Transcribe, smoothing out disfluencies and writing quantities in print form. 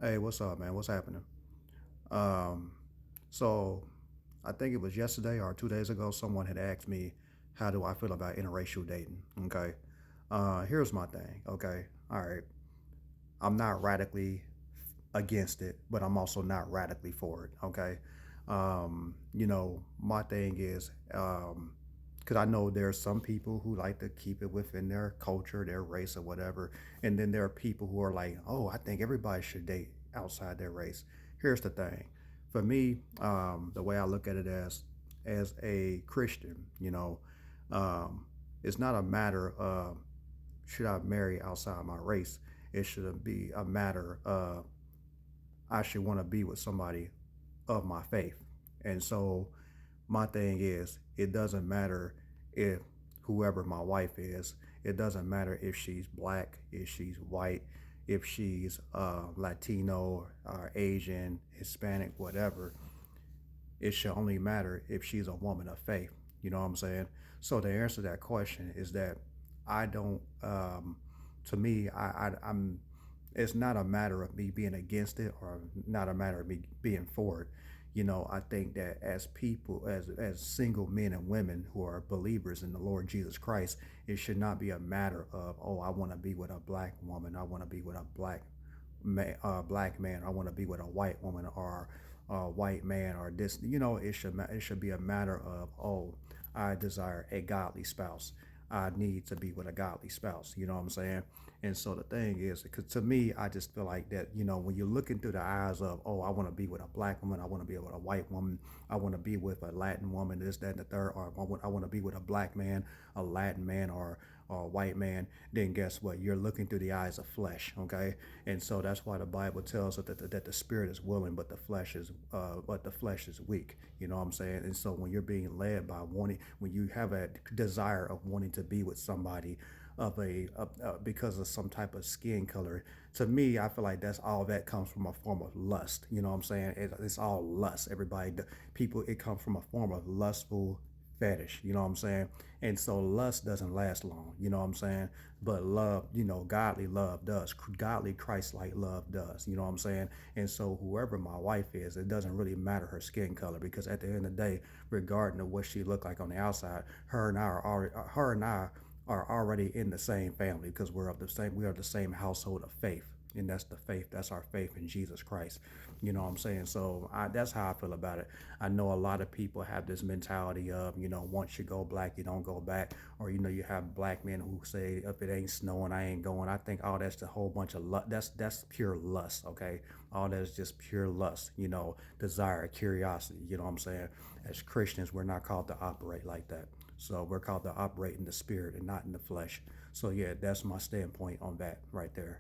Hey, what's up, man? What's happening? Um, so I think it was yesterday or 2 days ago, someone had asked me, how do I feel about interracial dating? Okay. Here's my thing. Okay. All right. I'm not radically against it, but I'm also not radically for it. Okay. My thing is, because I know there are some people who like to keep it within their culture, their race, or whatever. And then there are people who are like, oh, I think everybody should date outside their race. Here's the thing. For me, the way I look at it as a Christian, um, it's not a matter of should I marry outside my race. It should be a matter of I should want to be with somebody of my faith. And so my thing is, it doesn't matter if whoever my wife is, it doesn't matter if she's black, if she's white, if she's Latino or Asian, Hispanic, whatever. It should only matter if she's a woman of faith. You know what I'm saying? So the answer to that question is that I don't. To me, I'm. It's not a matter of me being against it or not a matter of me being for it. I think that as people, as single men and women who are believers in the Lord Jesus Christ, it should not be a matter of, oh, I want to be with a black woman, I want to be with a black man, I want to be with a white woman or a white man or this. It should be a matter of, oh, I desire a godly spouse. I need to be with a godly spouse. You know what I'm saying? And so the thing is, because to me, I just feel like that, when you're looking through the eyes of, oh, I want to be with a black woman, I want to be with a white woman, I want to be with a Latin woman, this, that, and the third, or I want to be with a black man, a Latin man, or a white man, then guess what? You're looking through the eyes of flesh, okay? And so that's why the Bible tells us that the spirit is willing, but the flesh is weak. You know what I'm saying? And so when you're being led by wanting, when you have a desire of wanting to be with somebody because of some type of skin color, to me, I feel like that's all that comes from a form of lust. You know what I'm saying? It's all lust. People, it comes from a form of lustful fetish. You know what I'm saying? And so lust doesn't last long. You know what I'm saying? But love, godly love does. Godly Christ-like love does. You know what I'm saying? And so whoever my wife is, it doesn't really matter her skin color, because at the end of the day, regarding of what she look like on the outside, her and I are already in the same family, because we are the same household of faith. And that's our faith in Jesus Christ. You know what I'm saying? So that's how I feel about it. I know a lot of people have this mentality of, once you go black, you don't go back. Or, you have black men who say, if it ain't snowing, I ain't going. I think all that's a whole bunch of lust. That's pure lust, okay? All that is just pure lust, desire, curiosity. You know what I'm saying? As Christians, we're not called to operate like that. So we're called to operate in the spirit and not in the flesh. So yeah, that's my standpoint on that right there.